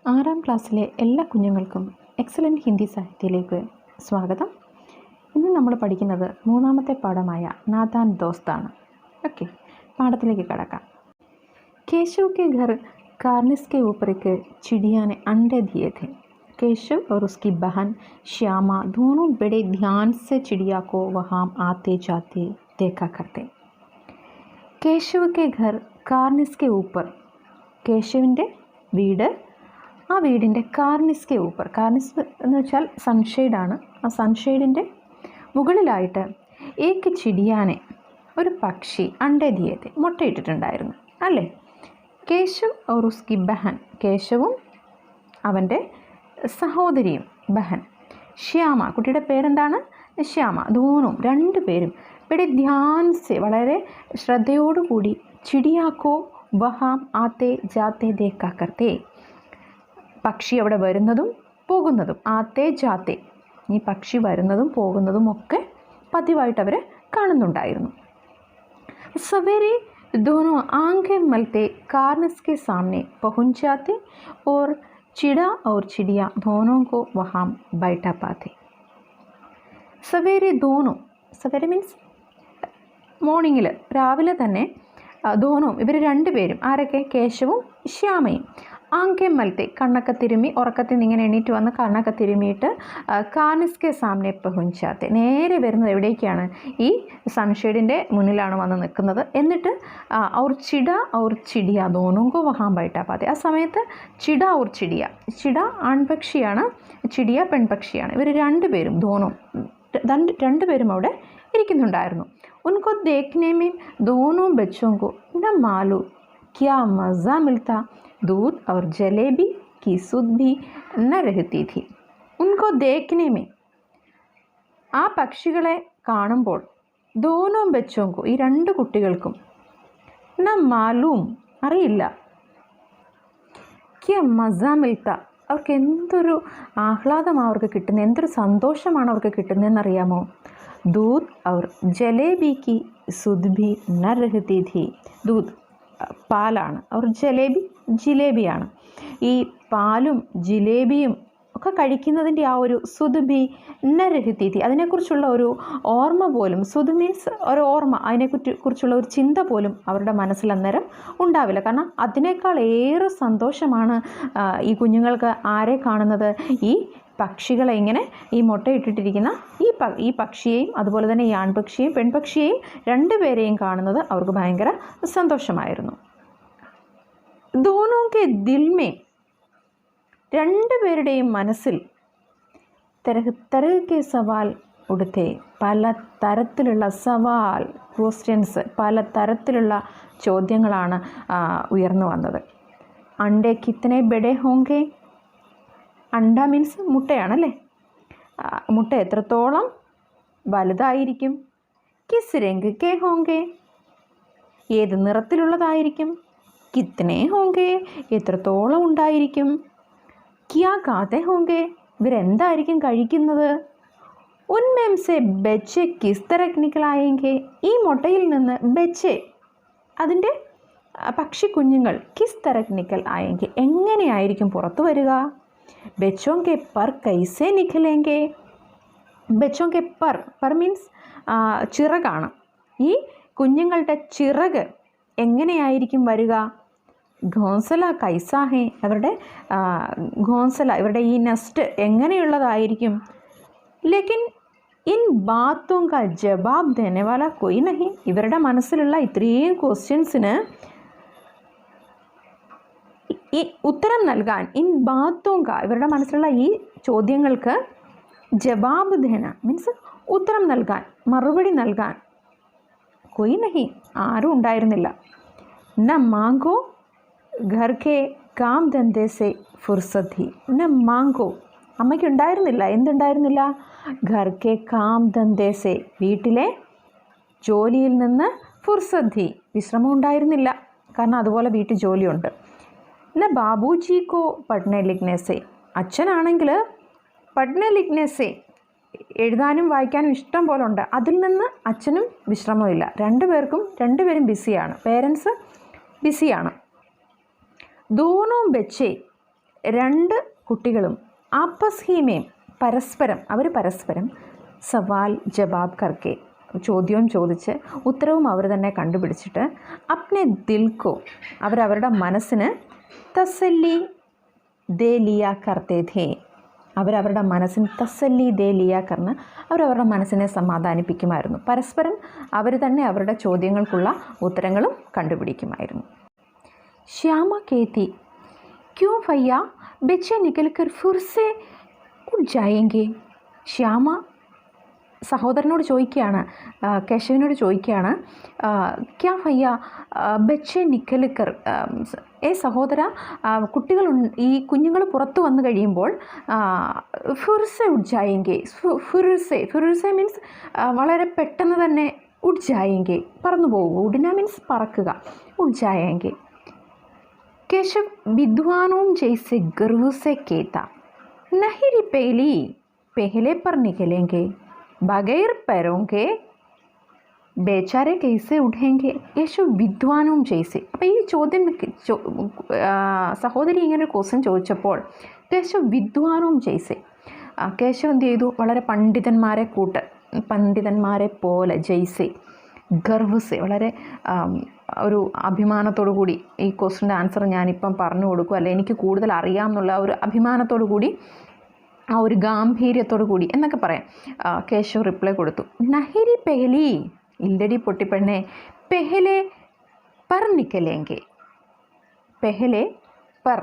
ആറാം ക്ലാസ്സിലെ എല്ലാ കുഞ്ഞുങ്ങൾക്കും എക്സലൻറ്റ് ഹിന്ദി സാഹിത്യത്തിലേക്ക് സ്വാഗതം. ഇന്ന് നമ്മൾ പഠിക്കുന്നത് മൂന്നാമത്തെ പാഠമായ നാദാൻ ദോസ്താണ്. ഓക്കെ, പാഠത്തിലേക്ക് കടക്കാം. केशव के घर कार्निस के ऊपर एक चिड़िया ने अंडे दिए थे. केशव और उसकी बहन श्यामा दोनों बड़े ध्यान से चिड़िया को वहाँ आते जाते देखा करते. केशव के घर कार्निस के ऊपर, കേശവിൻ്റെ വീട്, ആ വീടിൻ്റെ കാർണിസ്കെ ഊപ്പർ, കാർണിസ് എന്ന് വെച്ചാൽ സൺഷെയ്ഡാണ്. ആ സൺഷെയ്ഡിൻ്റെ മുകളിലായിട്ട് ഏക്ക് ചിടിയാനെ, ഒരു പക്ഷി, അണ്ടേ ദിയേതെ, മുട്ടയിട്ടിട്ടുണ്ടായിരുന്നു അല്ലേ. കേശവ് और उसकी ബഹൻ, കേശവും അവൻ്റെ സഹോദരിയും ബഹൻ, ശ്യാമ, കുട്ടിയുടെ പേരെന്താണ്, ശ്യാമ, ധോനും, രണ്ടുപേരും ഇവിടെ ധ്യാൻസെ, വളരെ ശ്രദ്ധയോടുകൂടി, ചിടിയാക്കോ വഹാം ആത്തെ ജാത്തെ ദേക്കാ കർത്തേ, പക്ഷി അവിടെ വരുന്നതും പോകുന്നതും, ആത്തെ ജാത്തെ, ഈ പക്ഷി വരുന്നതും പോകുന്നതും ഒക്കെ പതിവായിട്ട് അവർ കാണുന്നുണ്ടായിരുന്നു. സവേരെ दोनों आंखें मलते कार्निस के सामने पहुंच जाते और चिड़ा और चिड़िया दोनों को वहाँ बैठा पाते. सवेरे दोनों, സവേരെ മീൻസ് മോർണിംഗിൽ, രാവിലെ തന്നെ, ധോനും, ഇവർ രണ്ടുപേരും, ആരൊക്കെ, കേശവും ശ്യാമയും, ആങ്കെ മൽത്തെ, കണ്ണൊക്കെ തിരുമ്മി, ഉറക്കത്തിൽ നിന്ന് ഇങ്ങനെ എണീറ്റ് വന്ന് കണ്ണൊക്കെ തിരുമ്മിയിട്ട് കാർണിസ്കെ സാമനെ പഹുഞ്ചാത്തെ, നേരെ വരുന്നത് എവിടേക്കാണ്, ഈ സൺഷെയ്ഡിൻ്റെ മുന്നിലാണ് വന്ന് നിൽക്കുന്നത്. എന്നിട്ട് ഔർ ചിട ഔർ ചിടിയ ദോനോങ്കോ വഹാം ബൈട്ടാപ്പാതെ, ആ സമയത്ത് ചിട ഔർ ചിടിയ, ചിട ആൺപക്ഷിയാണ്, ചിടിയ പെൺപക്ഷിയാണ്, ഇവർ രണ്ടുപേരും, ധോനും രണ്ടുപേരും അവിടെ ഇരിക്കുന്നുണ്ടായിരുന്നു. ഉनको देखने में दोनों बच्चों को न मालूम क्या मज़ा मिलता, दूध और जलेबी की सुध भी न रहती थी. उनको देखने में, ആ പക്ഷികളെ കാണുമ്പോൾ, ദോനോ ബച്ചോങ്കോ, ഈ രണ്ട് കുട്ടികൾക്കും, ന മാലൂം, അറിയില്ല, ക്യ മസ മിൽത്ത, അവർക്ക് എന്തൊരു ആഹ്ലാദമാണ് അവർക്ക് കിട്ടുന്നത്, എന്തൊരു സന്തോഷമാണ് അവർക്ക് കിട്ടുന്നതെന്നറിയാമോ. दूध और जलेबी की सुध भी न रहती थी. दूध പാലാണ്, और ജലേബി ജിലേബിയാണ്. ഈ പാലും ജിലേബിയും ഒക്കെ കഴിക്കുന്നതിൻ്റെ ആ ഒരു സുദ്ബി നരഹത്തി, അതിനെക്കുറിച്ചുള്ള ഒരു ഓർമ്മ പോലും, സുദ് മീൻസ് ഒരു ഓർമ്മ, അതിനെക്കുറിച്ചുള്ള ഒരു ചിന്ത പോലും അവരുടെ മനസ്സിൽ അന്നേരം ഉണ്ടാവില്ല. കാരണം അതിനേക്കാൾ ഏറെ സന്തോഷമാണ് ഈ കുഞ്ഞുങ്ങൾക്ക് ആരെ കാണുന്നത്, ഈ പക്ഷികളെ, ഇങ്ങനെ ഈ മുട്ടയിട്ടിട്ടിരിക്കുന്ന ഈ പക്ഷിയെയും അതുപോലെ തന്നെ ഈ ആൺപക്ഷിയെയും പെൺപക്ഷിയെയും രണ്ടുപേരെയും കാണുന്നത് അവർക്ക് ഭയങ്കര സന്തോഷമായിരുന്നു. ദോനോ കെ ദിൽമേ, രണ്ടുപേരുടെയും മനസ്സിൽ തരഹ് കെ സവാൽ ഉടുത്തെ, പല തരത്തിലുള്ള സവാൽ, ക്വസ്റ്റ്യൻസ്, പല തരത്തിലുള്ള ചോദ്യങ്ങളാണ് ഉയർന്നു വന്നത്. അണ്ടേ കിത്തനെ ബഡേ ഹോങ്കെ, അണ്ട മീൻസ് മുട്ടയാണല്ലേ, മുട്ട എത്രത്തോളം വലുതായിരിക്കും. കിസ് രംഗ് കെ ഹോങ്കെ, ഏത് നിറത്തിലുള്ളതായിരിക്കും. കിത്തനെ ഹോങ്കെ, എത്രത്തോളം ഉണ്ടായിരിക്കും. ക്യാ കാതെ ഹോങ്കെ, ഇവരെന്തായിരിക്കും കഴിക്കുന്നത്. ഉൻമേം സെ ബെച്ചെ കിസ് തരഹ് നിക്കലായെങ്കെ, ഈ മുട്ടയിൽ നിന്ന് ബെച്ചെ, അതിൻ്റെ പക്ഷി കുഞ്ഞുങ്ങൾ, കിസ് തരഹ് നിക്കൽ ആയെങ്കെ, എങ്ങനെയായിരിക്കും പുറത്തു വരിക. ബച്ചോं के पर कैसे निकलेंगे, ബച്ചോं के पर മീൻസ് ചിറകാണ്, ഈ കുഞ്ഞുങ്ങളുടെ ചിറക് എങ്ങനെയായിരിക്കും വരിക. ഘോൻസല കൈസാഹേ, അവരുടെ ഘോൻസല, ഇവരുടെ ഈ നെസ്റ്റ് എങ്ങനെയുള്ളതായിരിക്കും. ലേക്കിൻ ഇൻ ബാത്തോं का जवाब देने वाला कोई नहीं, ഇവരുടെ മനസ്സിലുള്ള ഇത്രയും ക്വസ്റ്റ്യൻസിന് ഈ ഉത്തരം നൽകാൻ, ഇൻ ബാത്തോങ്ക, ഇവരുടെ മനസ്സിലുള്ള ഈ ചോദ്യങ്ങൾക്ക് ജവാബ് ദേന മീൻസ് ഉത്തരം നൽകാൻ, മറുപടി നൽകാൻ, കൊയ് നഹി, ആരും ഉണ്ടായിരുന്നില്ല. ന മാങ്കോ ഘർ കെ കാം ധന്ദേ സെ ഫുർസത് ഹി, ന മാങ്കോ, അമ്മയ്ക്കുണ്ടായിരുന്നില്ല, എന്തുണ്ടായിരുന്നില്ല, ഘർ കെ കാം ധന്ദേ സെ, വീട്ടിലെ ജോലിയിൽ നിന്ന്, ഫുർസത് ഹി, വിശ്രമം ഉണ്ടായിരുന്നില്ല, കാരണം അതുപോലെ വീട്ടിൽ ജോലിയുണ്ട്. ന ബാബുജിക്കോ പഠന ലിഖ്നേസെ, അച്ഛനാണെങ്കിൽ പഠന ലിഖ്നേസെ, എഴുതാനും വായിക്കാനും ഇഷ്ടം പോലെ ഉണ്ട്, അതിൽ നിന്ന് അച്ഛനും വിശ്രമമില്ല. രണ്ടുപേരും ബിസിയാണ്, പേരൻസ് ബിസിയാണ്. दोनों बच्चे രണ്ട് കുട്ടികളും ആപ്പസ് ഹി മേം പരസ്പരം സവാൽ ജവാബ് കർക്കെ ചോദ്യവും ചോദിച്ച് ഉത്തരവും അവർ തന്നെ കണ്ടുപിടിച്ചിട്ട് അപ്നെ ദിൽക്കോ അവരവരുടെ മനസ്സിന് തസല്ലി ദേ ലിയാ കർത്തേ ഥേ അവരവരുടെ മനസ്സിന് തസല്ലി ദേ ലിയാ കർന്ന് അവരവരുടെ മനസ്സിനെ സമാധാനിപ്പിക്കുമായിരുന്നു. പരസ്പരം അവർ തന്നെ അവരുടെ ചോദ്യങ്ങൾക്കുള്ള ഉത്തരങ്ങളും കണ്ടുപിടിക്കുമായിരുന്നു. ശ്യാമ കേത്തി ക്യോं भैया बच्चे निकल कर फिर से उठ जाएंगे. ശ്യാമ സഹോദരനോട് ചോദിക്കുകയാണ്, കേശവനോട് ചോദിക്കുകയാണ്, ക്യാ ഭയ്യ ബച്ചെ നിക്കലിക്കർ, സഹോദര കുട്ടികൾ ഈ കുഞ്ഞുങ്ങൾ പുറത്തു വന്നു കഴിയുമ്പോൾ ഫിർസെ ഉഡ്ജായെങ്കിൽ, ഫിർസെ മീൻസ് വളരെ പെട്ടെന്ന് തന്നെ ഉഡ്ജായെങ്കിൽ പറന്നു പോകുക, ഉഡിന മീൻസ് പറക്കുക, ഉഡ്ജായെങ്കിൽ. केशव विद्वानों जैसे गर्व से कहता, नहीं रे पहले पर निकलेंगे, बगैर पैरों के बेचारे कैसे उठेंगे. കേശവ് വിദ്വാനും ജയ്സെ. അപ്പോൾ ഈ ചോദ്യം സഹോദരി ഇങ്ങനെ ഒരു ക്വസ്റ്റ്യൻ ചോദിച്ചപ്പോൾ കേശവ് വിദ്വാനും ജയ്സെ, കേശവ് എന്ത് ചെയ്തു, വളരെ പണ്ഡിതന്മാരെ പോലെ ജയ്സെ ഗർവ്സെ വളരെ ഒരു അഭിമാനത്തോടു കൂടി ഈ ക്വസ്റ്റിൻ്റെ ആൻസർ ഞാനിപ്പം പറഞ്ഞു കൊടുക്കും, അല്ലെ എനിക്ക് കൂടുതൽ അറിയാം എന്നുള്ള ഒരു അഭിമാനത്തോടു കൂടി, ആ ഒരു ഗാംഭീര്യത്തോടു കൂടി എന്നൊക്കെ പറയാം. കേശവ് റിപ്ലൈ കൊടുത്തു, നഹിരി പെഹലി ഇല്ലടി പൊട്ടിപ്പെണ്ണെ, പെഹലെ പർ നിക്കലേങ്കെ, പെഹലെ പർ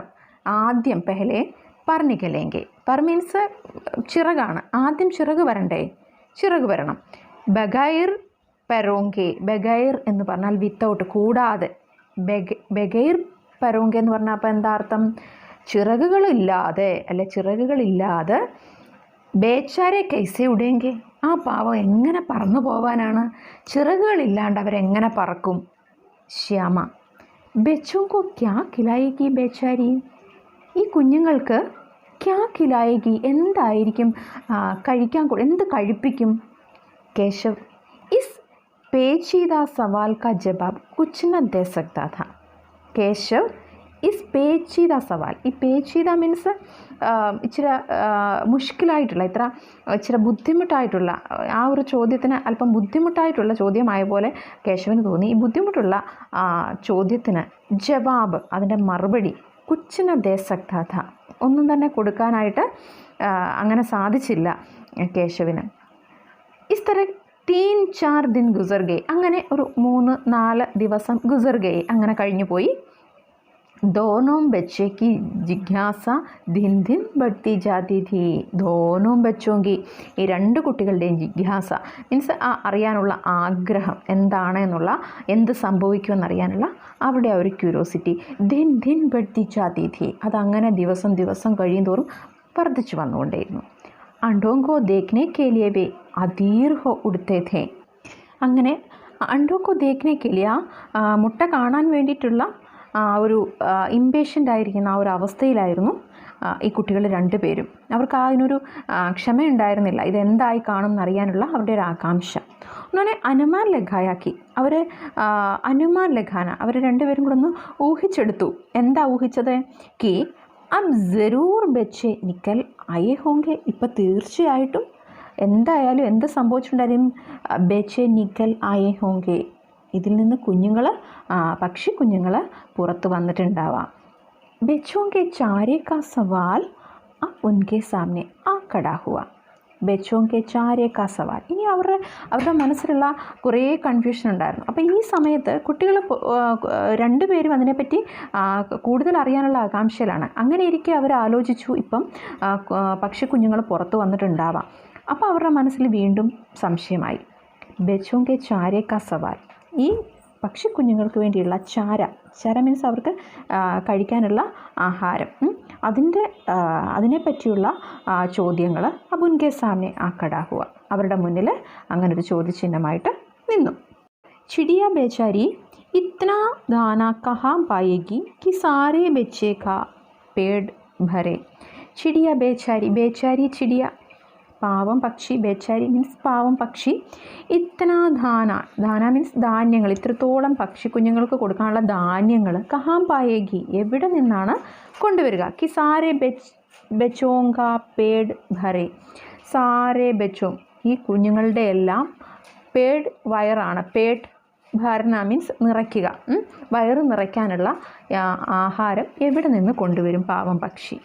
ആദ്യം, പെഹലെ പർ നിക്കലേങ്കെ, പർ മീൻസ് ചിറകാണ്, ആദ്യം ചിറക് വരണം. ബഗൈർ പെരോങ്കെ, ബഗൈർ എന്ന് പറഞ്ഞാൽ വിത്തൗട്ട്, കൂടാതെ. ബഗൈർ പെരോങ്കെ എന്ന് പറഞ്ഞാൽ അപ്പോൾ എന്താ അർത്ഥം, ചിറകുകളില്ലാതെ. ബേച്ചാരെ കൈസെ ഉടേങ്കെ, ആ പാവം എങ്ങനെ പറന്നു പോവാനാണ്, ചിറകുകളില്ലാണ്ട് അവരെങ്ങനെ പറക്കും. ശ്യാമ ബച്ചോങ്കോ ക്യാ കിലായേഗി ബേച്ചാരി, ഈ കുഞ്ഞുങ്ങൾക്ക് ക്യാ കിലായേഗി എന്തായിരിക്കും കഴിക്കാൻ, എന്ത് കഴിപ്പിക്കും. കേശവ് ഇസ് पेचीदा सवाल का जवाब कुछ न दे सकता था. കേശവ് ഇസ് പേച്ചീദ സവാൽ, ഈ പേച്ചീദ മീൻസ് ഇച്ചിരി മുഷ്കിലായിട്ടുള്ള, ഇച്ചിരി ബുദ്ധിമുട്ടായിട്ടുള്ള ആ ഒരു ചോദ്യത്തിന് അല്പം ബുദ്ധിമുട്ടായിട്ടുള്ള ചോദ്യമായ പോലെ കേശവന് തോന്നി. ഈ ബുദ്ധിമുട്ടുള്ള ചോദ്യത്തിന് ജവാബ്, അതിൻ്റെ മറുപടി കുച്ചിന ദേ സക്താ ഥ, ഒന്നും തന്നെ കൊടുക്കാനായിട്ട് അങ്ങനെ സാധിച്ചില്ല കേശവിന്. ഇസ് തര 3-4 ദിൻ ഗുസർ ഗയെ, അങ്ങനെ ഒരു 3-4 ദിവസം ഗുസർ ഗയെ, അങ്ങനെ കഴിഞ്ഞു പോയി. दोनों बच्चे की जिज्ञासा दिन दिन बढ़ती जाती थी. दोनों बच्चों की, ഈ രണ്ട് കുട്ടികളുടെയും ജിജ്ഞാസ മീൻസ് ആ അറിയാനുള്ള ആഗ്രഹം എന്താണ് എന്നുള്ള, എന്ത് സംഭവിക്കുമെന്നറിയാനുള്ള അവരുടെ ആ ഒരു ക്യൂരിയോസിറ്റി ദിൻ ദിൻ बढ़ती जाती थी, അതങ്ങനെ ദിവസം കഴിയും തോറും വർദ്ധിച്ചു വന്നുകൊണ്ടേയിരുന്നു. അണ്ടോങ്കോ ദേഖ്നെ കെ ലിയെ വേ അധീർ ഹോ ഉടുത്തേ ഥേ, അങ്ങനെ അണ്ടോങ്കോ ദേഖ്നെ കെ ലിയ, മുട്ട കാണാൻ വേണ്ടിയിട്ടുള്ള ഒരു ഇമ്പേഷ്യൻ്റ് ആയിരിക്കുന്ന ആ ഒരു അവസ്ഥയിലായിരുന്നു ഈ കുട്ടികൾ രണ്ടുപേരും. അവർക്ക് അതിനൊരു ക്ഷമയുണ്ടായിരുന്നില്ല, ഇതെന്തായി കാണും എന്നറിയാനുള്ള അവരുടെ ഒരു ആകാംക്ഷ. ഉടനെ അനുമാൻ ലഘായാക്കി, അനുമാൻ ലഘാന അവർ രണ്ടുപേരും കൂടെ ഒന്ന് ഊഹിച്ചെടുത്തു. എന്താ ഊഹിച്ചത്, കി അബ് ജറൂർ ബച്ചെ നിക്കൽ ആയേ ഹോങ്കെ, ഇപ്പം തീർച്ചയായിട്ടും എന്തായാലും എന്ത് സംഭവിച്ചിട്ടുണ്ടായിരിക്കും, ബച്ചെ നിക്കൽ ആയേ ഹോങ്കെ, ഇതിൽ നിന്ന് പക്ഷി കുഞ്ഞുങ്ങൾ പുറത്ത് വന്നിട്ടുണ്ടാവാം. ബച്ചോങ്കെ ചാരേ കാ സവാൽ അബ് ഉൻകെ സാമനെ ആ ഖടാ ഹുവ. ബച്ചോങ്കെ ചാരേ കാ സവാൽ, ഇനി അവരുടെ മനസ്സിലുള്ള കുറേ കൺഫ്യൂഷൻ ഉണ്ടായിരുന്നു. അപ്പോൾ ഈ സമയത്ത് കുട്ടികൾ രണ്ടുപേരും അതിനെപ്പറ്റി കൂടുതൽ അറിയാനുള്ള ആകാംക്ഷയിലാണ്. അങ്ങനെ ഇരിക്കെ അവർ ആലോചിച്ചു, ഇപ്പം പക്ഷി കുഞ്ഞുങ്ങൾ പുറത്ത് വന്നിട്ടുണ്ടാവാം. അപ്പോൾ അവരുടെ മനസ്സിൽ വീണ്ടും സംശയമായി. ബച്ചോങ്കെ ചാരേ കാ സവാൽ, ഈ പക്ഷിക്കുഞ്ഞുങ്ങൾക്ക് വേണ്ടിയുള്ള ചാര മീൻസ് അവർക്ക് കഴിക്കാനുള്ള ആഹാരം, അതിനെപ്പറ്റിയുള്ള ചോദ്യങ്ങൾ അബുൻകെ സാമനെ ആ ഖടാ ഹുവ, അവരുടെ മുന്നിൽ അങ്ങനൊരു ചോദ്യചിഹ്നമായിട്ട് നിന്നു. ചിടിയ ബേച്ചാരി ഇത്നാ ദാന കഹാ പായേഗി കി സാരേ ബच्चे കാ പേട് ഭരെ. ചിടിയ ബേച്ചാരി ചിടിയ പാവം പക്ഷി, ബേച്ചാരി മീൻസ് പാവം പക്ഷി. ഇത്തന ധാന, ധാന മീൻസ് ധാന്യങ്ങൾ, ഇത്രത്തോളം പക്ഷി കുഞ്ഞുങ്ങൾക്ക് കൊടുക്കാനുള്ള ധാന്യങ്ങൾ കഹാം പായേഗി, എവിടെ നിന്നാണ് കൊണ്ടുവരിക. കി സാരെ ബച്ചോങ്ക പേട് ഭരെ, സാരെ ബച്ചോം ഈ കുഞ്ഞുങ്ങളുടെ എല്ലാം, പേട് വയറാണ്, പേട് ഭരണ മീൻസ് നിറയ്ക്കുക, വയറ് നിറയ്ക്കാനുള്ള ആഹാരം എവിടെ നിന്ന് കൊണ്ടുവരും പാവം പക്ഷി.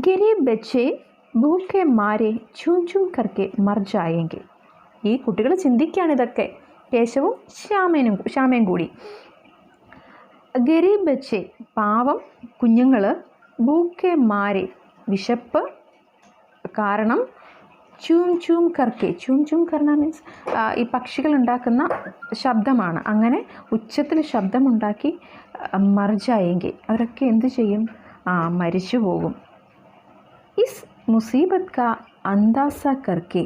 ഗരീബ് ബച്ചെ ഭൂക്കെ മാരെ ചൂം ചൂം കർക്കെ മർ ജായെങ്കിൽ, ഈ കുട്ടികൾ ചിന്തിക്കുകയാണ് ഇതൊക്കെ, കേശവും ശ്യാമയും കൂടി. ഗരീബ് ബച്ചെ പാവം കുഞ്ഞുങ്ങൾ, ഭൂക്കെ മാരെ വിശപ്പ് കാരണം, ചൂം ചൂം കർക്കെ, ചൂം ചൂം കർണ മീൻസ് ഈ പക്ഷികൾ ഉണ്ടാക്കുന്ന ശബ്ദമാണ്, അങ്ങനെ ഉച്ചത്തിൽ ശബ്ദമുണ്ടാക്കി മർജായെങ്കിൽ അവരൊക്കെ എന്ത് ചെയ്യും, മരിച്ചു പോകും. ഇസ് മുസീബത്ത് കാ അന്ദാസ കർക്കെ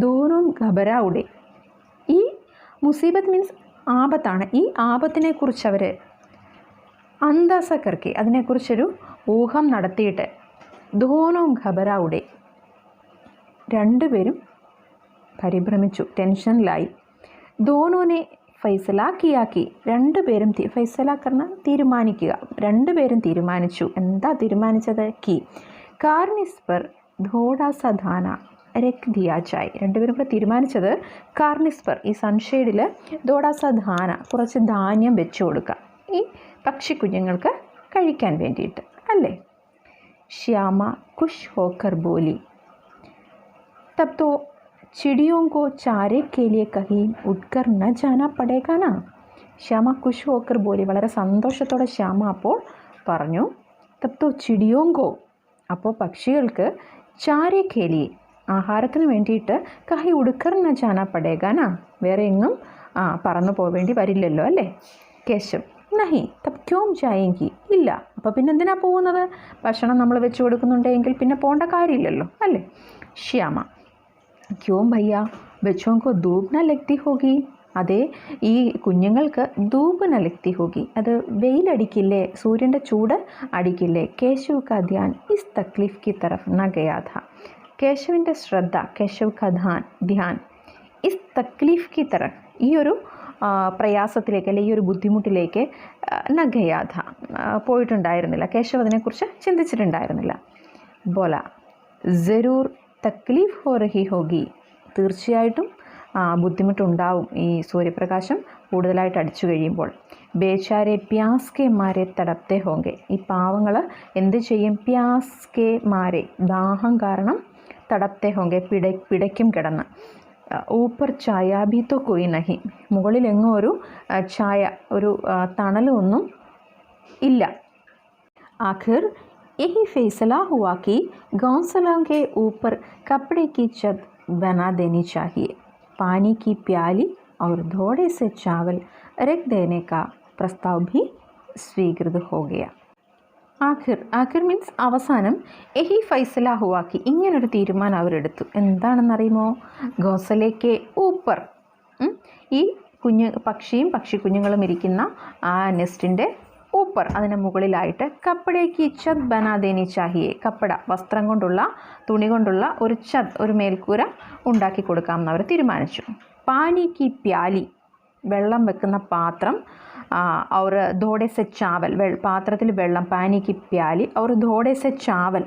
ദോനോം ഘബരാ ഉടെ, ഈ മുസീബത്ത് മീൻസ് ആപത്താണ്, ഈ ആപത്തിനെ കുറിച്ച് അവർ അന്ദാസ കർക്കെ അതിനെക്കുറിച്ചൊരു ഊഹം നടത്തിയിട്ട്, ദോനോം ഘബരാ ഉടെ രണ്ടുപേരും പരിഭ്രമിച്ചു, ടെൻഷനിലായി. ദോനോനെ ഫൈസലാക്കിയാക്കി, രണ്ടുപേരും ഫൈസലാക്കറ തീരുമാനിക്കുക, രണ്ടുപേരും തീരുമാനിച്ചു. എന്താ തീരുമാനിച്ചത്? കി കാർണിസ് പർ ധോഡാ സധാന രഖ് ദിയാ ജായ്, രണ്ടുപേരും കൂടെ തീരുമാനിച്ചത് കാർണിസ് പർ ഈ സൺഷെയ്ഡിൽ ധോഡാ സധാന കുറച്ച് ധാന്യം വെച്ചു കൊടുക്കുക, ഈ പക്ഷിക്കുഞ്ഞുങ്ങൾക്ക് കഴിക്കാൻ വേണ്ടിയിട്ട് അല്ലേ. ശ്യാമ ഖുഷ് ഹോക്കർ ബോലി, तब तो चिड़ियों को चारे के लिए कहीं उठकर न जाना पड़ेगा ना. ശ്യാമ ഖുഷ് ഹോക്കർ ബോലി, വളരെ സന്തോഷത്തോടെ ശ്യാമ അപ്പോൾ പറഞ്ഞു. തബ് തോ ചിടിയോങ്കോ അപ്പോൾ പക്ഷികൾക്ക്, ചാരേ കേലി ആഹാരത്തിന് വേണ്ടിയിട്ട്, കഹി ഉടുക്കർ ന ജാന പടേഗാന വേറെ എങ്ങും പറന്നു പോവേണ്ടി വരില്ലല്ലോ അല്ലേ. കേശവ് നഹി തബ് ക്യോം ജായെങ്കി, ഇല്ല അപ്പോൾ പിന്നെ എന്തിനാ പോകുന്നത്, ഭക്ഷണം നമ്മൾ വെച്ച് കൊടുക്കുന്നുണ്ടെങ്കിൽ പിന്നെ പോകേണ്ട കാര്യമില്ലല്ലോ അല്ലേ. ശ്യാമ ക്യോം ഭയ്യ ബച്ചോങ്കോ ധൂപ് ന ലഗ്തി ഹോഗി, അതെ ഈ കുഞ്ഞുങ്ങൾക്ക് ധൂപ് ന ലഗ്തി ഹോഗി, അത് വെയിലടിക്കില്ലേ, സൂര്യൻ്റെ ചൂട് അടിക്കില്ലേ. കേശവ് കാ ധ്യാൻ ഇസ് തക്ലീഫ് കി തരഫ് ന ഗയാ ഥാ, കേശവിൻ്റെ ശ്രദ്ധ, കേശവ് കാ ധ്യാൻ ഇസ് തക്ലീഫ് കി തരഫ് ഈ ഒരു പ്രയാസത്തിലേക്ക് അല്ലെങ്കിൽ ഈ ഒരു ബുദ്ധിമുട്ടിലേക്ക് ന ഗയാ ഥാ പോയിട്ടുണ്ടായിരുന്നില്ല, കേശവ് അതിനെക്കുറിച്ച് ചിന്തിച്ചിട്ടുണ്ടായിരുന്നില്ല. ബോല ജരൂർ തക്ലീഫ് ഹോ രഹി ഹോഗി, തീർച്ചയായിട്ടും ബുദ്ധിമുട്ടുണ്ടാവും ഈ സൂര്യപ്രകാശം കൂടുതലായിട്ട് അടിച്ചു കഴിയുമ്പോൾ. ബേച്ചാരെ പ്യാസ് കെ മാരെ തടപ്തേ ഹോങ്കെ, ഈ പാവങ്ങൾ എന്ത് ചെയ്യും, പ്യാസ് കെ മാരെ ദാഹം കാരണം, തടപ്തേ ഹോങ്കെ പിടയ്ക്കും കിടന്ന്. ഊപ്പർ ഛായ ഭി തോ കോയി നഹി, മുകളിലെങ്ങും ഒരു ഛായ ഒരു തണലൊന്നും ഇല്ല. ആഖിർ यही फैसला हुआ कि घोंसलों के ऊपर कपड़े की छत बना देनी चाहिए. पानी की प्याली और थोड़े से चावल रख देने का प्रस्ताव भी स्वीकृत हो गया. ആഖിർ മീൻസ് അവസാനം, യഹി ഫൈസല ഹുവാക്കി ഇങ്ങനൊരു തീരുമാനം അവരെടുത്തു. എന്താണെന്നറിയുമോ, ഘോസലേക്ക് ഊപ്പർ, ഈ പക്ഷിയും പക്ഷിക്കുഞ്ഞുങ്ങളും ഇരിക്കുന്ന ആ നെസ്റ്റിൻ്റെ ഊപ്പർ അതിന് മുകളിലായിട്ട്, കപ്പടേക്ക് ഛത് ബനാദേനി ചാഹിയെ, കപ്പട വസ്ത്രം കൊണ്ടുള്ള തുണി കൊണ്ടുള്ള ഒരു ഛത് ഒരു മേൽക്കൂര ഉണ്ടാക്കി കൊടുക്കാമെന്ന് അവർ തീരുമാനിച്ചു. പാനിക്ക് പ്യാലി വെള്ളം വെക്കുന്ന പാത്രം, और थोड़े से चावल പാത്രത്തിൽ വെള്ളം, പാനിക്ക് പ്യാലി और थोड़े से चावल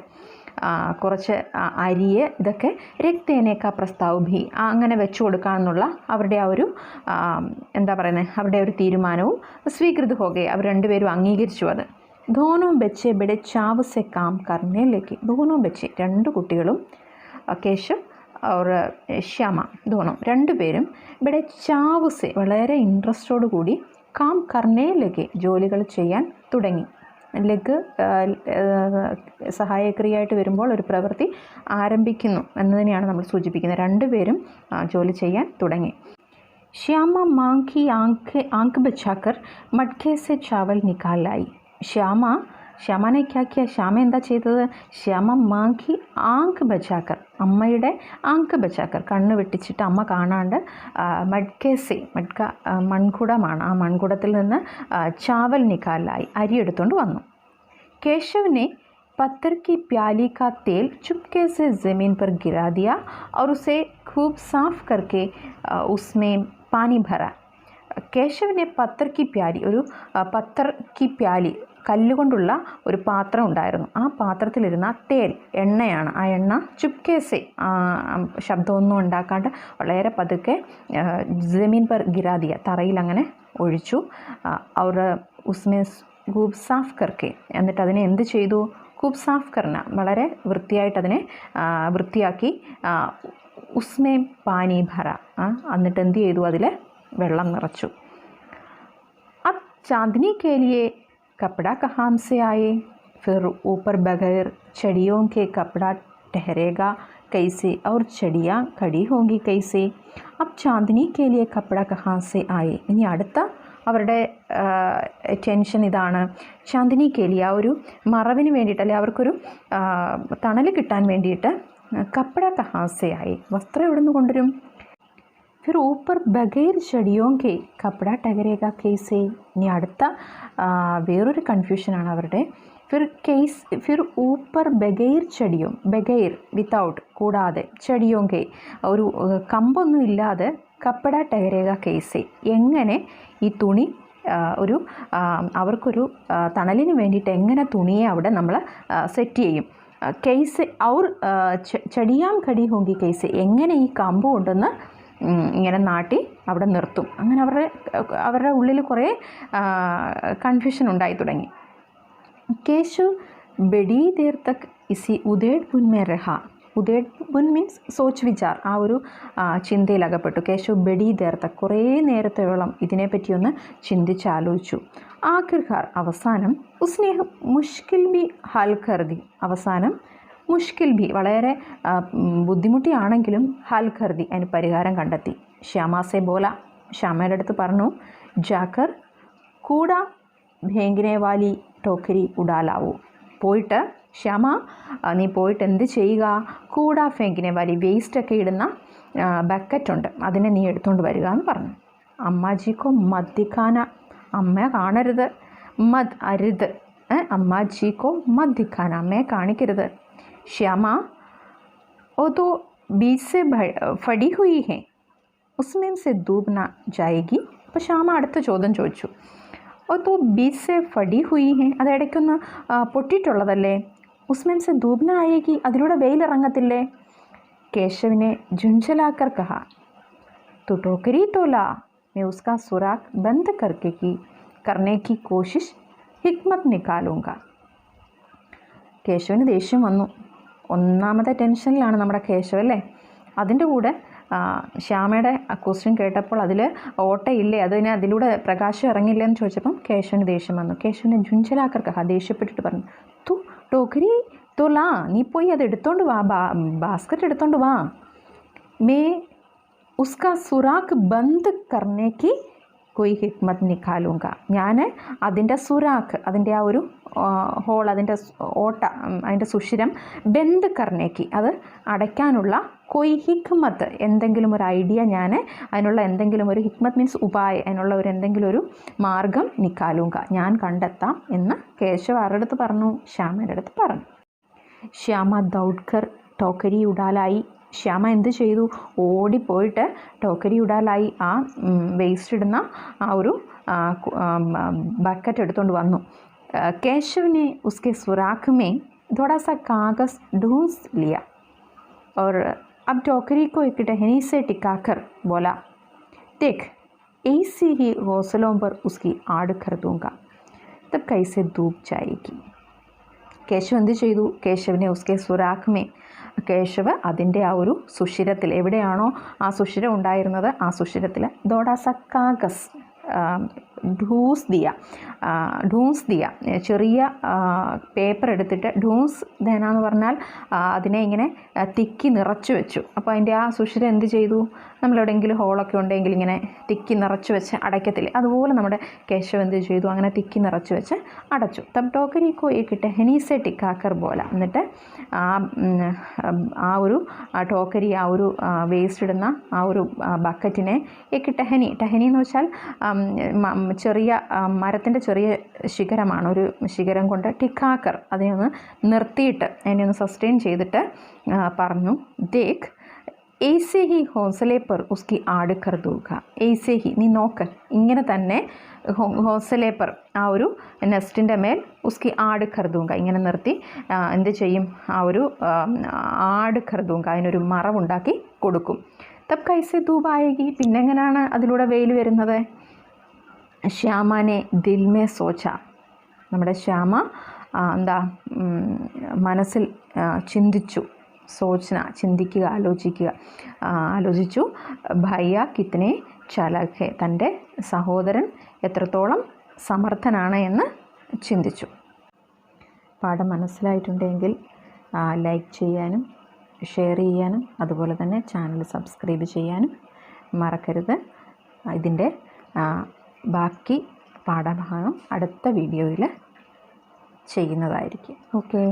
കുറച്ച് അരിയെ, ഇതൊക്കെ രക്തേനേക്ക പ്രസ്താവ് ഭി അങ്ങനെ വെച്ചു കൊടുക്കാമെന്നുള്ള അവരുടെ ആ ഒരു എന്താ പറയുന്നത്, അവരുടെ ഒരു തീരുമാനവും സ്വീകൃത ഹോകെ, അവർ രണ്ടുപേരും അംഗീകരിച്ചു അത്. ധോനോ ബച്ചെ ബിടെ ചാവ് സെ കാം കർണേലേക്ക്, ധോനോ ബച്ചെ രണ്ട് കുട്ടികളും, കേശവ് और ശ്യാമ ധോനോ രണ്ടുപേരും ഇവിടെ ചാവ് സെ വളരെ ഇൻട്രസ്റ്റോടു കൂടി കാം കർണേലേക്ക് ജോലികൾ ചെയ്യാൻ തുടങ്ങി. ലഗ് സഹായക്രിയയായിട്ട് വരുമ്പോൾ ഒരു പ്രവൃത്തി ആരംഭിക്കുന്നു എന്നതിനെയാണ് നമ്മൾ സൂചിപ്പിക്കുന്നത്. രണ്ടുപേരും ജോലി ചെയ്യാൻ തുടങ്ങി. ശ്യാമ മാങ്കി ആങ്ക് ബച്ചാക്കർ മട്കെ സെ ചാവൽ നിക്കാലായി. ശ്യാമനെ ക്യാ കിയ, ശ്യാമ എന്താ ചെയ്തത്, ശ്യാമ മാങ്കി ആങ്ക് ബച്ചാക്കർ, അമ്മയുടെ ആങ്ക് ബച്ചാക്കർ കണ്ണ് വെട്ടിച്ചിട്ട് അമ്മ കാണാണ്ട്, മഡ്കേസെ മഡ്ക മൺകുടമാണ്, ആ മൺകുടത്തിൽ നിന്ന് ചാവൽ നിക്കാലായി അരി എടുത്തുകൊണ്ട് വന്നു. കേശവിനെ पत्थर की प्याली का तेल चुपके से ज़मीन पर गिरा दिया और उसे खूब साफ करके उसमें पानी भरा. കേശവനെ പത്തർ കി പ്യാലി, ഒരു പത്തർ കി പ്യാലി, കല്ലുകൊണ്ടുള്ള ഒരു പാത്രം ഉണ്ടായിരുന്നു. ആ പാത്രത്തിലിരുന്ന തേൽ, എണ്ണയാണ്. ആ എണ്ണ ചുപ്കേസെ, ശബ്ദമൊന്നും ഉണ്ടാക്കാണ്ട് വളരെ പതുക്കെ ജമീൻ പർ ഗിരാദിയ, തറയിൽ അങ്ങനെ ഒഴിച്ചു. അവർ ഉസ്മേ ഖൂബ് സാഫ് കർക്കെ, എന്നിട്ട് അതിനെ എന്ത് ചെയ്തു? ഖൂബ് സാഫ് കർന, വളരെ വൃത്തിയായിട്ട് അതിനെ വൃത്തിയാക്കി. ഉസ്മേ പാനി ഭര, എന്നിട്ട് എന്ത് ചെയ്തു? അതിൽ വെള്ളം നിറച്ചു. अब चांदनी के लिए कपड़ा कहाँ से आए? फिर ऊपर बगैर चड़ियों के कपड़ा ठहरेगा कैसे और चड़ियाँ खड़ी होंगी कैसे? अब चांदनी के लिए कपड़ा कहाँ से आए? ഇനി അടുത്ത അവരുടെ ടെൻഷൻ ഇതാണ്. ചാന്ദിനി കേലി, ആ ഒരു മറവിന് വേണ്ടിയിട്ട്, അല്ലെങ്കിൽ അവർക്കൊരു തണൽ കിട്ടാൻ വേണ്ടിയിട്ട് കപ്പട കഹാസെ ആയി, വസ്ത്രം എവിടെ നിന്ന് കൊണ്ടുവരും? फिर ऊपर बगैर चड़ियों के कपड़ा टहरेगा कैसे? ഇനി അടുത്ത വേറൊരു കൺഫ്യൂഷനാണ് അവരുടെ. फिर ऊपर बगैर चड़ियों, ബഗൈർ വിത്തൗട്ട്, കൂടാതെ, ചടിയോം കെ, ഒരു കമ്പൊന്നും ഇല്ലാതെ, കപ്പട ടഹരേക കേസെ, എങ്ങനെ ഈ തുണി ഒരു അവർക്കൊരു തണലിന് വേണ്ടിയിട്ട് എങ്ങനെ തുണിയെ അവിടെ നമ്മൾ സെറ്റ് ചെയ്യും? കേസ് ഔർ ചടിയാം കടി ഹോങ്കി കേസ്, എങ്ങനെ ഈ കമ്പ് കൊണ്ടുവന്ന് ഇങ്ങനെ നാട്ടി അവിടെ നിർത്തും? അങ്ങനെ അവരുടെ ഉള്ളിൽ കുറേ കൺഫ്യൂഷൻ ഉണ്ടായി തുടങ്ങി. കേശു ബഡി ദേർ തക് ഇസി ഉദേഡ് ബുൻ മേ രഹ. ഉദേഡ് ബുൻ മീൻസ് സോച്ച് വിചാർ, ആ ഒരു ചിന്തയിലകപ്പെട്ടു. കേശു ബഡി ദേർ തക്, കുറേ നേരത്തോളം ഇതിനെപ്പറ്റിയൊന്ന് ചിന്തിച്ചാലോചിച്ചു. ആഖിർക്കാർ, അവസാനം, ഉസ്നെ മുഷ്കിൽ ബി ഹൽ കർദി, അവസാനം മുഷ്കിൽ ബി, വളരെ ബുദ്ധിമുട്ടിയാണെങ്കിലും ഹൽ കർദി, അതിന് പരിഹാരം കണ്ടെത്തി. ശ്യാമാസെ ബോല, ശ്യാമയുടെ അടുത്ത് പറഞ്ഞു, ജാക്കർ കൂടാ ഭേങ്കിനെ വാലി ടോക്കരി ഉടാലാവൂ, പോയിട്ട് ശ്യാമ, നീ പോയിട്ട് എന്ത് ചെയ്യുക? കൂടാ ഫേങ്കിനെ വാലി, വേസ്റ്റൊക്കെ ഇടുന്ന ബക്കറ്റുണ്ട്, അതിനെ നീ എടുത്തുകൊണ്ട് വരിക എന്ന് പറഞ്ഞു. അമ്മാജിക്കോ മദ്ദിഖാന, അമ്മ കാണരുത്, മദ് അരുത്, അമ്മാജിക്കോ മദ്ദിഖാന, അമ്മയെ കാണിക്കരുത്. श्यामा वो तो बीच से फटी हुई है, उसमें से डूब ना जाएगी. അപ്പോൾ ശ്യാമ അടുത്ത ചോദ്യം ചോദിച്ചു. ഓ തോ ബീച്ച് സെ ഫടി ഹുയി ഹെ, അത് ഇടയ്ക്കൊന്ന് പൊട്ടിയിട്ടുള്ളതല്ലേ? ഉസ്മേൻ സെ ഡൂബ് നാ ആയേഗി, അതിലൂടെ വെയിലിറങ്ങത്തില്ലേ? കേശവിനെ ജുഞ്ചലാക്കർ കഹ, तो टोकरी तो ला, मैं उसका सुराख बंद करने की कोशिश हिकमत निकालूंगा. കേശവന് ദേഷ്യം വന്നു. ഒന്നാമത്തെ ടെൻഷനിലാണ് നമ്മുടെ കേശവ് അല്ലേ. അതിൻ്റെ കൂടെ ശ്യാമയുടെ ക്വസ്റ്റ്യൻ കേട്ടപ്പോൾ അതിൽ ഓട്ടയില്ലേ, അതിലൂടെ പ്രകാശം ഇറങ്ങില്ലേ എന്ന് ചോദിച്ചപ്പം കേശവന് ദേഷ്യം വന്നു. കേശവനെ ജുഞ്ചലാക്കർ കഹ, ദേഷ്യപ്പെട്ടിട്ട് പറഞ്ഞു, തു ടോക്കരി തോ ലാ, നീ പോയി അത് എടുത്തോണ്ട് വാ, ബാസ്ക്കറ്റ് എടുത്തോണ്ട് വാ. മേ ഉസ്കാ സുറാഖ് ബന്ദ് കർണേക്ക് കൊയ് ഹിക്മത്ത് നിക്കാലൂങ്ക, ഞാൻ അതിൻ്റെ സുറാഖ്, അതിൻ്റെ ആ ഒരു ഹോൾ, അതിൻ്റെ ഓട്ട, അതിൻ്റെ സുഷിരം, ബന്ദ് കർണേക്ക്, അത് അടയ്ക്കാനുള്ള കൊയ് ഹിക്മത്ത്, എന്തെങ്കിലും ഒരു ഐഡിയ, ഞാൻ അതിനുള്ള എന്തെങ്കിലും ഒരു ഹിക്മത്ത് മീൻസ് ഉപായം, അതിനുള്ള ഒരു എന്തെങ്കിലും ഒരു മാർഗം നിക്കാലൂങ്ക, ഞാൻ കണ്ടെത്താം എന്ന് കേശവ് ആരുടെ അടുത്ത് പറഞ്ഞു? ശ്യാമയുടെ അടുത്ത് പറഞ്ഞു. ശ്യാമ ദൗഡ്കർ ടോക്കരി ഉടാലായി. ശ്യാമ എന്ത് ചെയ്തു? ഓടിപ്പോയിട്ട് ടോക്കരി ഉടാലായി, ആ വേസ്റ്റ് ഇടുന്ന ആ ഒരു ബക്കറ്റ് എടുത്തുകൊണ്ട് വന്നു. കേശവനെ ഉസ്കെ സുറാഖ് മേ थोड़ा सा कागज़ ढूंढ लिया और अब टोकरी को एक टहनी से टिकाकर बोला, देख ऐसी ही घोंसलों पर उसकी आड़ कर दूंगा, तब कैसे डूब जाएगी. കേശവ് എന്ത് ചെയ്തു? കേശവിനെ ഉസ്കെ സുറാഖ് മേ, കേശവ് അതിൻ്റെ ആ ഒരു സുഷിരത്തിൽ, എവിടെയാണോ ആ സുഷിരം ഉണ്ടായിരുന്നത്, ആ സുഷിരത്തിൽ ദോഡാസ കാഗസ് ഢൂസ് ദിയ, ചെറിയ പേപ്പർ എടുത്തിട്ട്, ഢൂസ് ദേന എന്ന് പറഞ്ഞാൽ അതിനെ ഇങ്ങനെ തിക്കി നിറച്ച് വെച്ചു. അപ്പോൾ അതിൻ്റെ ആ സുഷിരം എന്ത് ചെയ്തു? നമ്മളെവിടെയെങ്കിലും ഹോളൊക്കെ ഉണ്ടെങ്കിൽ ഇങ്ങനെ തിക്കി നിറച്ച് വെച്ച് അടയ്ക്കത്തില്ലേ, അതുപോലെ നമ്മുടെ കേശവ് എന്ത് ചെയ്തു? അങ്ങനെ തിക്കി നിറച്ച് വെച്ച് അടച്ചു. തബ് ടോക്കരി കോ ഏക് ടെഹനീസെ ടിക്കാക്കർ ബോല, എന്നിട്ട് ആ ഒരു ടോക്കരി, ആ ഒരു വേസ്റ്റ് ഇടുന്ന ആ ഒരു ബക്കറ്റിനെ ഏക് ടെഹനി എന്ന് വെച്ചാൽ ചെറിയ മരത്തിൻ്റെ ചെറിയ ശിഖരമാണ്, ഒരു ശിഖരം കൊണ്ട് ടിക്കാക്കർ അതിനെ ഒന്ന് നിർത്തിയിട്ട് അതിനെ ഒന്ന് സസ്റ്റെയിൻ ചെയ്തിട്ട് പറഞ്ഞു, ദേഖ് ऐसे ही ഹോസലെ पर उसकी ആട് കർ ദൂക. ऐसे ही നീ നോക്ക്, ഇങ്ങനെ തന്നെ ഹോസലെ पर ആ ഒരു നെസ്റ്റിൻ്റെ മേൽ ഉസ്കി ആട് കർ ദൂങ്ക ഇങ്ങനെ നിർത്തി എന്ത് ചെയ്യും, ആ ഒരു ആട് കർ ദൂങ്ക അതിനൊരു മറവുണ്ടാക്കി കൊടുക്കും. തബ് കൈസെ ധൂപ് ആയേഗി, പിന്നെ എങ്ങനെയാണ് അതിലൂടെ വെയിൽ വരുന്നത്? ശ്യാമനെ ദിൽ മേ സോച്ച, നമ്മുടെ ശ്യാമ എന്താ മനസ്സിൽ ചിന്തിച്ചു, സോച്ചന ചിന്തിക്കുക, ആലോചിച്ചു. ഭയ്യ കിത്തനെ ചാലാക് ഹെ, തൻ്റെ സഹോദരൻ എത്രത്തോളം സമർത്ഥനാണ് എന്ന് ചിന്തിച്ചു. പാഠം മനസ്സിലായിട്ടുണ്ടെങ്കിൽ ലൈക്ക് ചെയ്യാനും ഷെയർ ചെയ്യാനും അതുപോലെ തന്നെ ചാനൽ സബ്സ്ക്രൈബ് ചെയ്യാനും മറക്കരുത്. ഇതിൻ്റെ ബാക്കി പാഠഭാഗം അടുത്ത വീഡിയോയിൽ ചെയ്യുന്നതായിരിക്കും. ഓക്കേ.